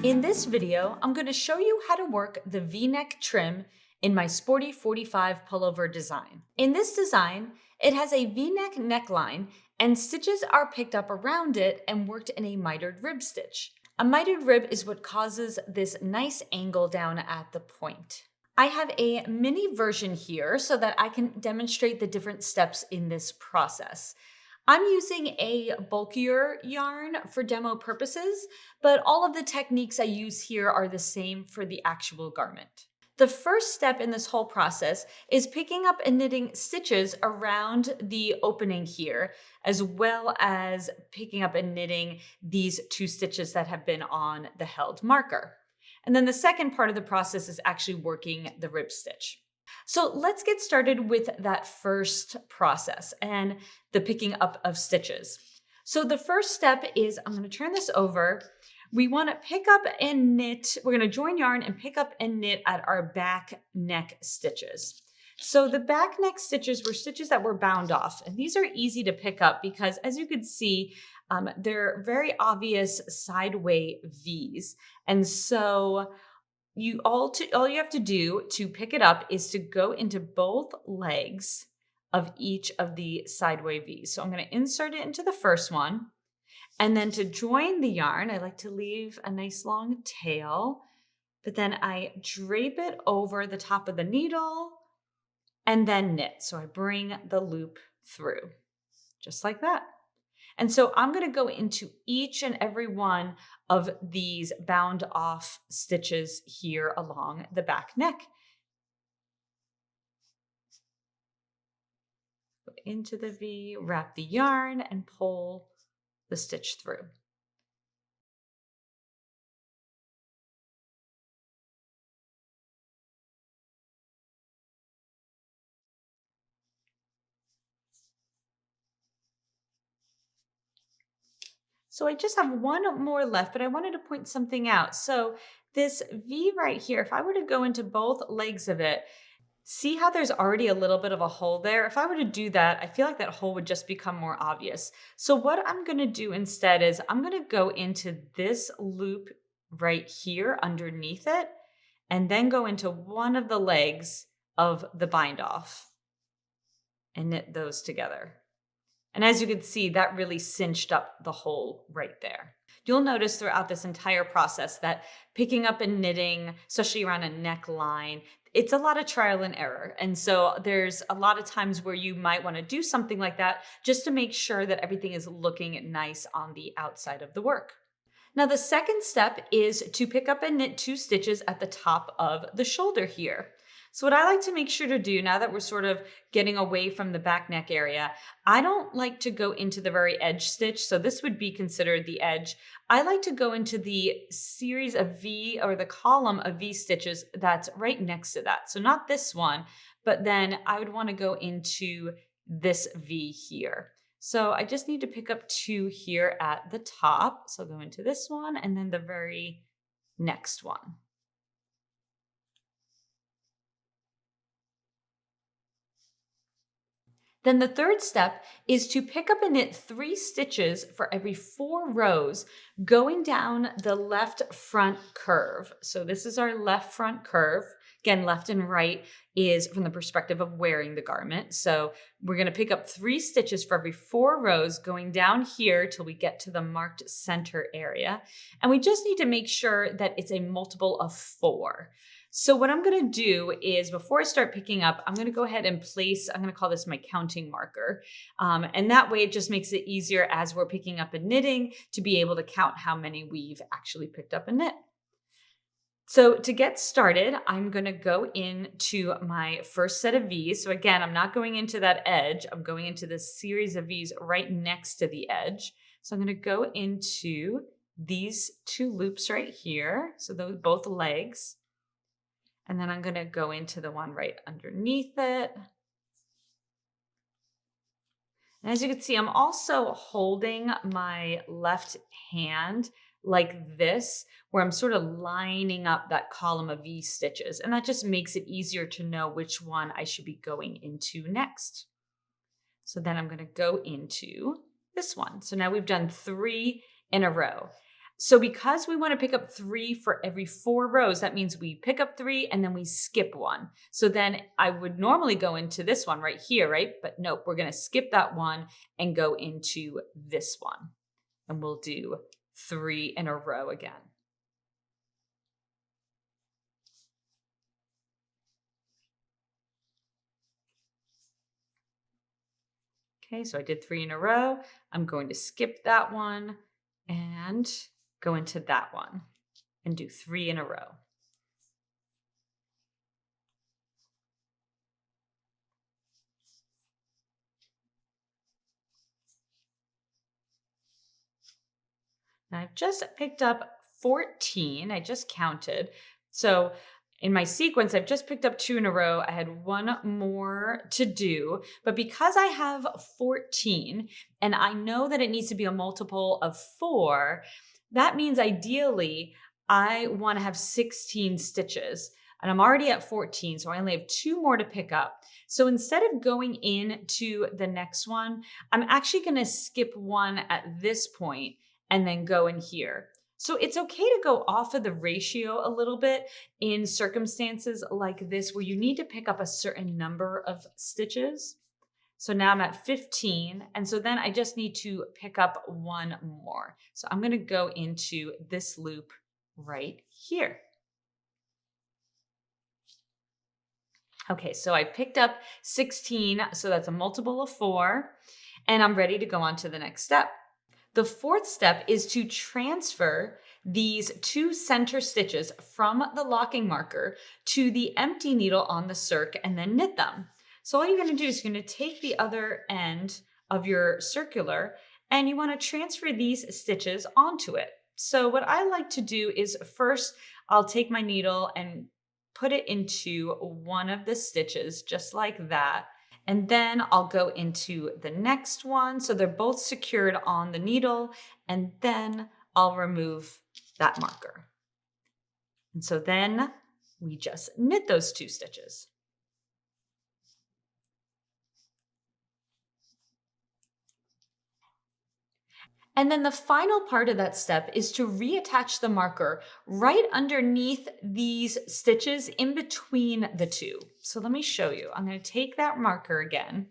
In this video, I'm going to show you how to work the V-neck trim in my Sporty 45 pullover design. In this design, it has a V-neck neckline and stitches are picked up around it and worked in a mitered rib stitch. A mitered rib is what causes this nice angle down at the point. I have a mini version here so that I can demonstrate the different steps in this process. I'm using a bulkier yarn for demo purposes, but all of the techniques I use here are the same for the actual garment. The first step in this whole process is picking up and knitting stitches around the opening here, as well as picking up and knitting these two stitches that have been on the held marker. And then the second part of the process is actually working the rib stitch. So let's get started with that first process and the picking up of stitches. So the first step is, I'm going to turn this over. We want to pick up and knit. We're going to join yarn and pick up and knit at our back neck stitches. So the back neck stitches were stitches that were bound off, and these are easy to pick up because, as you can see, they're very obvious sideway V's. And so all you have to do to pick it up is to go into both legs of each of the sideway V's. So I'm going to insert it into the first one. And then to join the yarn, I like to leave a nice long tail, but then I drape it over the top of the needle and then knit. So I bring the loop through, just like that. And so I'm going to go into each and every one of these bound off stitches here along the back neck. Go into the V, wrap the yarn, and pull the stitch through. So I just have one more left, but I wanted to point something out. So this V right here, if I were to go into both legs of it, see how there's already a little bit of a hole there? If I were to do that, I feel like that hole would just become more obvious. So what I'm going to do instead is I'm going to go into this loop right here underneath it, and then go into one of the legs of the bind off and knit those together. And as you can see, that really cinched up the hole right there. You'll notice throughout this entire process that picking up and knitting, especially around a neckline, it's a lot of trial and error. And so there's a lot of times where you might want to do something like that just to make sure that everything is looking nice on the outside of the work. Now, the second step is to pick up and knit two stitches at the top of the shoulder here. So what I like to make sure to do, now that we're sort of getting away from the back neck area, I don't like to go into the very edge stitch. So this would be considered the edge. I like to go into the series of V, or the column of V stitches that's right next to that. So not this one, but then I would want to go into this V here. So I just need to pick up two here at the top. So I'll go into this one and then the very next one. Then the third step is to pick up and knit 3 stitches for every 4 rows going down the left front curve. So this is our left front curve. Again, left and right is from the perspective of wearing the garment. So we're going to pick up 3 stitches for every 4 rows going down here till we get to the marked center area. And we just need to make sure that it's a multiple of 4. So what I'm going to do is, before I start picking up, I'm going to go ahead and place, I'm going to call this my counting marker. And that way it just makes it easier as we're picking up and knitting to be able to count how many we've actually picked up and knit. So to get started, I'm going to go into my first set of V's. So again, I'm not going into that edge. I'm going into this series of V's right next to the edge. So I'm going to go into these 2 loops right here. So those both legs. And then I'm going to go into the one right underneath it. And as you can see, I'm also holding my left hand like this, where I'm sort of lining up that column of V stitches. And that just makes it easier to know which one I should be going into next. So then I'm going to go into this one. So now we've done 3 in a row. So because we want to pick up 3 for every 4 rows, that means we pick up 3 and then we skip 1. So then I would normally go into this one right here, right? But nope, we're going to skip that one and go into this one. And we'll do 3 in a row again. Okay, so I did 3 in a row. I'm going to skip that one and go into that one and do 3 in a row. Now I've just picked up 14. I just counted. So in my sequence, I've just picked up 2 in a row. I had 1 more to do, but because I have 14 and I know that it needs to be a multiple of 4, that means ideally I want to have 16 stitches. And I'm already at 14, so I only have 2 more to pick up. So instead of going into the next one, I'm actually going to skip 1 at this point and then go in here. So it's okay to go off of the ratio a little bit in circumstances like this where you need to pick up a certain number of stitches. So now I'm at 15, and so then I just need to pick up 1 more. So I'm going to go into this loop right here. Okay, so I picked up 16, so that's a multiple of 4, and I'm ready to go on to the next step. The 4th step is to transfer these 2 center stitches from the locking marker to the empty needle on the circ and then knit them. So all you're going to do is you're going to take the other end of your circular and you want to transfer these stitches onto it. So what I like to do is first I'll take my needle and put it into one of the stitches just like that. And then I'll go into the next one. So they're both secured on the needle. And then I'll remove that marker. And so then we just knit those 2 stitches. And then the final part of that step is to reattach the marker right underneath these stitches in between the 2. So let me show you. I'm going to take that marker again,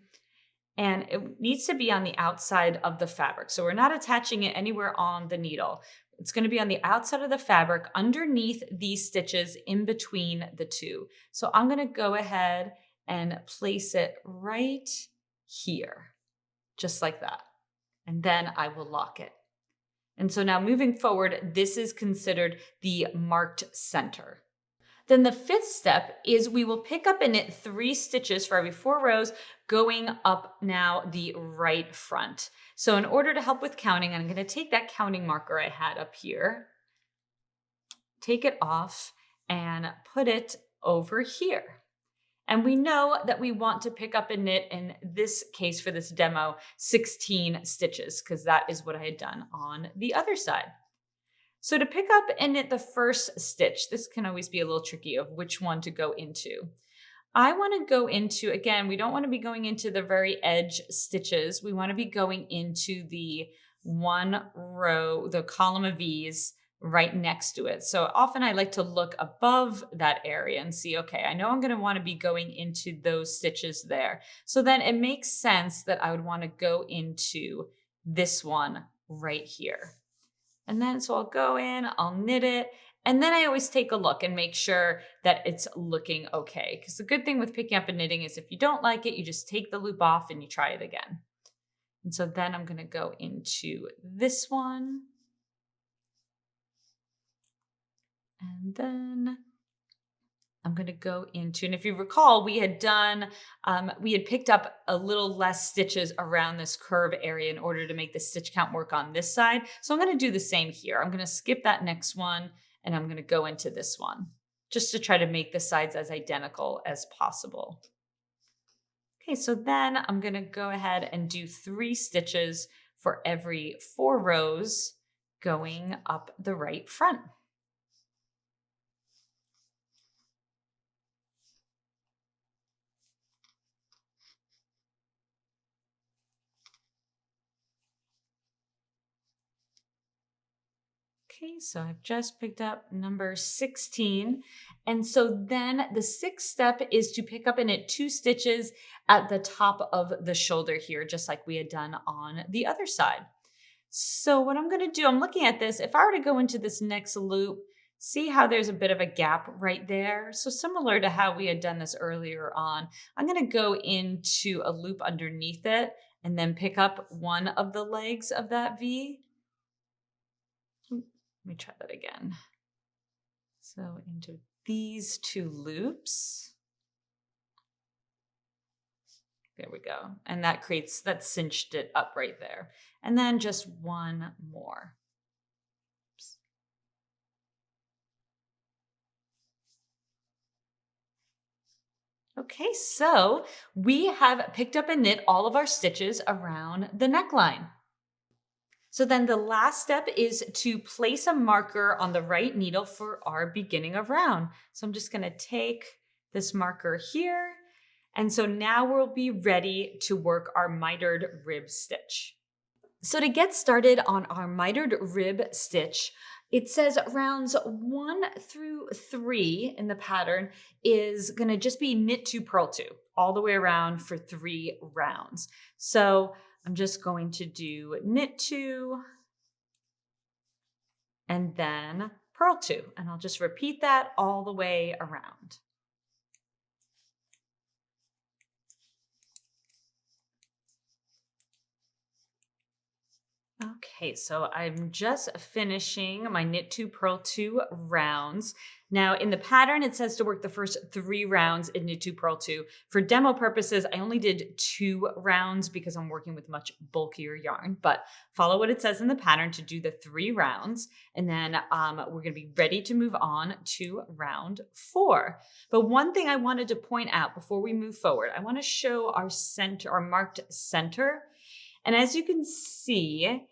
and it needs to be on the outside of the fabric. So we're not attaching it anywhere on the needle. It's going to be on the outside of the fabric underneath these stitches in between the 2. So I'm going to go ahead and place it right here, just like that. And then I will lock it. And so now moving forward, this is considered the marked center. Then the 5th step is we will pick up and knit 3 stitches for every 4 rows going up now the right front. So in order to help with counting, I'm going to take that counting marker I had up here, take it off and put it over here. And we know that we want to pick up and knit, in this case for this demo, 16 stitches, because that is what I had done on the other side. So to pick up and knit the first stitch, this can always be a little tricky of which one to go into. I want to go into, again, we don't want to be going into the very edge stitches. We want to be going into the 1 row, the column of V's right next to it. So often I like to look above that area and see, okay, I know I'm going to want to be going into those stitches there. So then it makes sense that I would want to go into this one right here. And then, so I'll go in, I'll knit it, and then I always take a look and make sure that it's looking okay. Because the good thing with picking up and knitting is if you don't like it, you just take the loop off and you try it again. And so then I'm going to go into this one. And then I'm going to go into, and if you recall, we had picked up a little less stitches around this curve area in order to make the stitch count work on this side. So I'm going to do the same here. I'm going to skip that next one and I'm going to go into this one just to try to make the sides as identical as possible. Okay, so then I'm going to go ahead and do 3 stitches for every 4 rows going up the right front. Okay, so I've just picked up number 16. And so then the sixth step is to pick up and knit 2 stitches at the top of the shoulder here, just like we had done on the other side. So what I'm going to do, I'm looking at this. If I were to go into this next loop, see how there's a bit of a gap right there? So similar to how we had done this earlier on, I'm going to go into a loop underneath it and then pick up one of the legs of that V. Let me try that again. So into these 2 loops. There we go. And that cinched it up right there. And then just one more. Oops. Okay, so we have picked up and knit all of our stitches around the neckline. So then the last step is to place a marker on the right needle for our beginning of round. So I'm just going to take this marker here. And so now we'll be ready to work our mitered rib stitch. So to get started on our mitered rib stitch, it says rounds 1 through 3 in the pattern is going to just be knit 2, purl 2, all the way around for 3 rounds. So I'm just going to do knit 2 and then purl 2, and I'll just repeat that all the way around. Okay, so I'm just finishing my knit 2, purl 2 rounds. Now in the pattern, it says to work the first 3 rounds in knit 2, purl 2. For demo purposes, I only did 2 rounds because I'm working with much bulkier yarn, but follow what it says in the pattern to do the 3 rounds. And then we're gonna be ready to move on to round 4. But one thing I wanted to point out before we move forward, I wanna show our center, our marked center. And as you can see,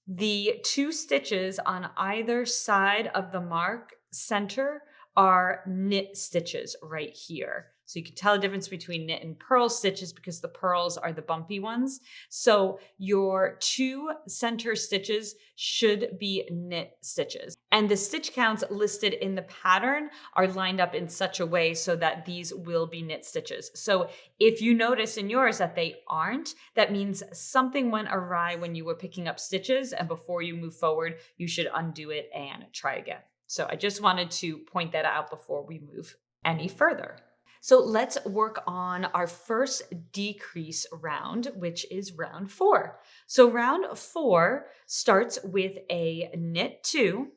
the 2 stitches on either side of the mark center are knit stitches right here. So you can tell the difference between knit and purl stitches because the purls are the bumpy ones. So your 2 center stitches should be knit stitches. And the stitch counts listed in the pattern are lined up in such a way so that these will be knit stitches. So if you notice in yours that they aren't, that means something went awry when you were picking up stitches, and before you move forward, you should undo it and try again. So I just wanted to point that out before we move any further. So let's work on our first decrease round, which is round 4. So round 4 starts with a knit 2.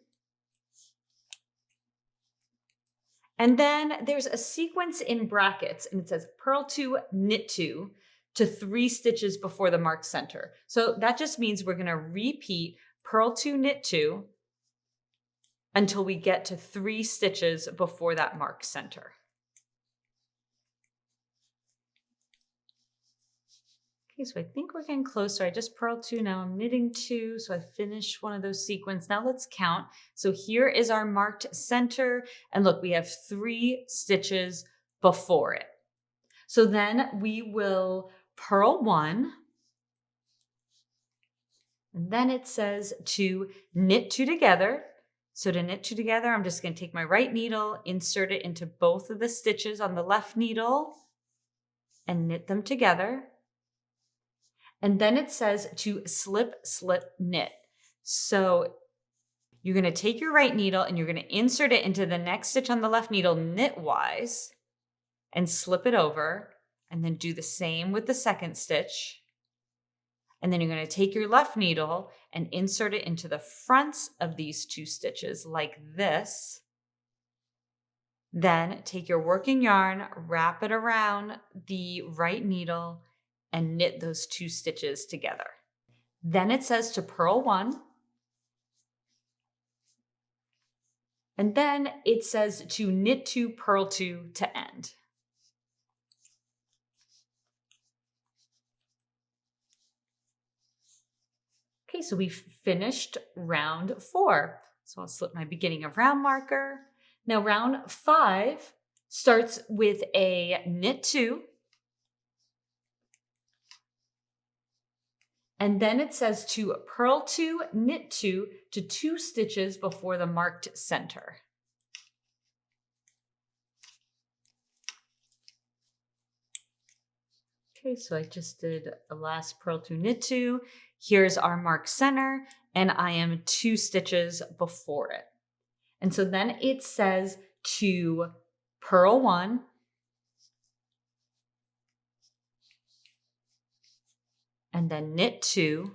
And then there's a sequence in brackets, and it says purl 2, knit 2 to 3 stitches before the marked center. So that just means we're going to repeat purl 2, knit 2 until we get to 3 stitches before that marked center. Okay, so I think we're getting closer. I just purled 2, now I'm knitting 2, so I finished one of those sequins. Now let's count. So here is our marked center, and look, we have 3 stitches before it. So then we will purl 1, and then it says to knit 2 together. So to knit 2 together, I'm just going to take my right needle, insert it into both of the stitches on the left needle, and knit them together. And then it says to slip, slip, knit. So you're going to take your right needle and you're going to insert it into the next stitch on the left needle knitwise and slip it over, and then do the same with the second stitch. And then you're going to take your left needle and insert it into the fronts of these 2 stitches like this. Then take your working yarn, wrap it around the right needle, and knit those 2 stitches together. Then it says to purl 1. And then it says to knit 2, purl 2 to end. Okay, so we've finished round 4. So I'll slip my beginning of round marker. Now round 5 starts with a knit 2. And then it says to purl 2, knit 2 to 2 stitches before the marked center. Okay, so I just did a last purl 2, knit 2. Here's our marked center, and I am 2 stitches before it. And so then it says to purl 1, and then knit 2,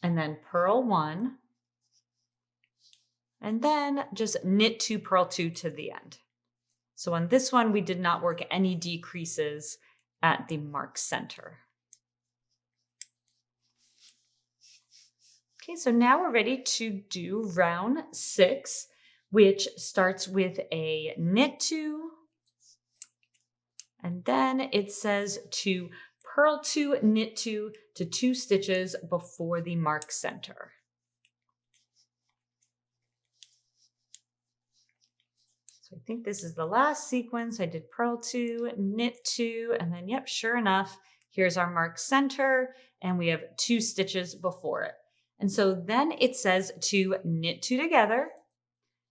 and then purl 1, and then just knit 2, purl 2 to the end. So on this one, we did not work any decreases at the mark center. Okay, so now we're ready to do round 6, which starts with a knit 2, and then it says to purl 2, knit 2 to 2 stitches before the mark center. So I think this is the last sequence. I did purl 2, knit 2, and then yep, sure enough, here's our mark center, and we have 2 stitches before it. And so then it says to knit 2 together.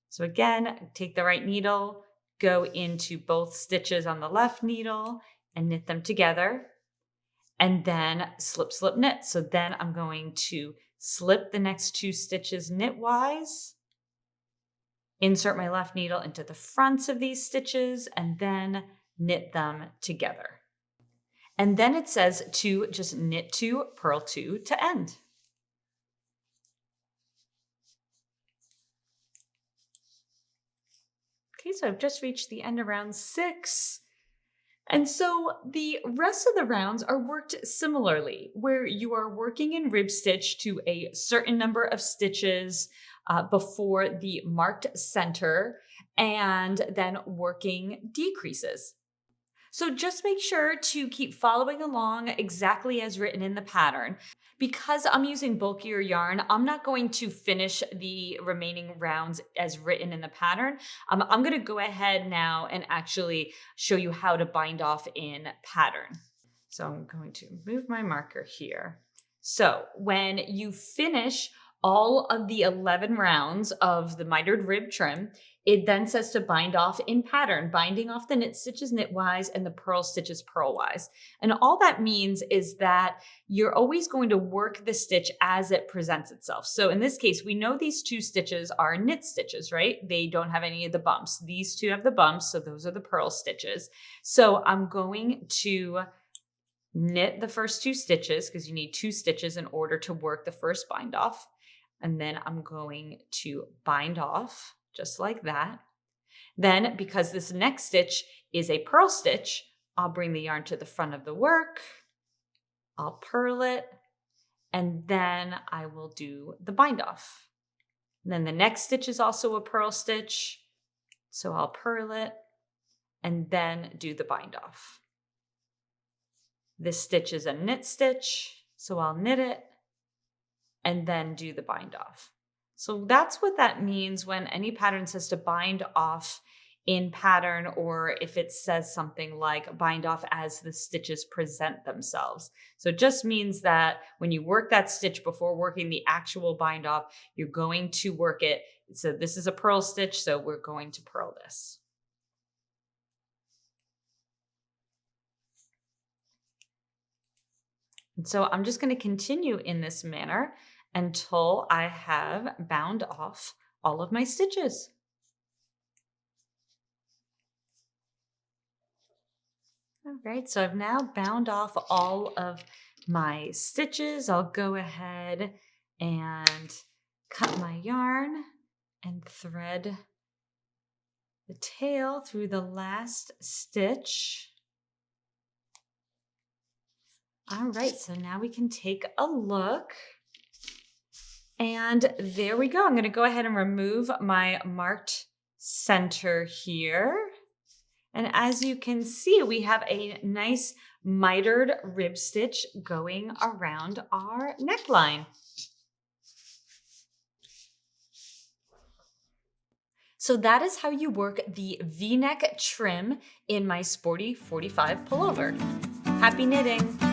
So again, take the right needle, go into both stitches on the left needle and knit them together, and then slip, slip, knit. So then I'm going to slip the next 2 stitches knitwise, insert my left needle into the fronts of these stitches, and then knit them together. And then it says to just knit 2, purl 2 to end. Okay, so I've just reached the end of round 6. And so the rest of the rounds are worked similarly, where you are working in rib stitch to a certain number of stitches before the marked center, and then working decreases. So just make sure to keep following along exactly as written in the pattern. Because I'm using bulkier yarn, I'm not going to finish the remaining rounds as written in the pattern. I'm going to go ahead now and actually show you how to bind off in pattern. So I'm going to move my marker here. So when you finish all of the 11 rounds of the mitered rib trim, it then says to bind off in pattern, binding off the knit stitches knitwise and the purl stitches purlwise. And all that means is that you're always going to work the stitch as it presents itself. So in this case, we know these 2 stitches are knit stitches, right? They don't have any of the bumps. These 2 have the bumps, so those are the purl stitches. So I'm going to knit the first 2 stitches because you need 2 stitches in order to work the first bind off. And then I'm going to bind off just like that. Then, because this next stitch is a purl stitch, I'll bring the yarn to the front of the work, I'll purl it, and then I will do the bind off. And then the next stitch is also a purl stitch, so I'll purl it, and then do the bind off. This stitch is a knit stitch, so I'll knit it, and then do the bind off. So that's what that means when any pattern says to bind off in pattern, or if it says something like bind off as the stitches present themselves. So it just means that when you work that stitch before working the actual bind off, you're going to work it. So this is a purl stitch, so we're going to purl this. And so I'm just going to continue in this manner until I have bound off all of my stitches. All right, so I've now bound off all of my stitches. I'll go ahead and cut my yarn and thread the tail through the last stitch. All right, so now we can take a look. And there we go. I'm going to go ahead and remove my marked center here. And as you can see, we have a nice mitered rib stitch going around our neckline. So that is how you work the V-neck trim in my Sporty 45 pullover. Happy knitting!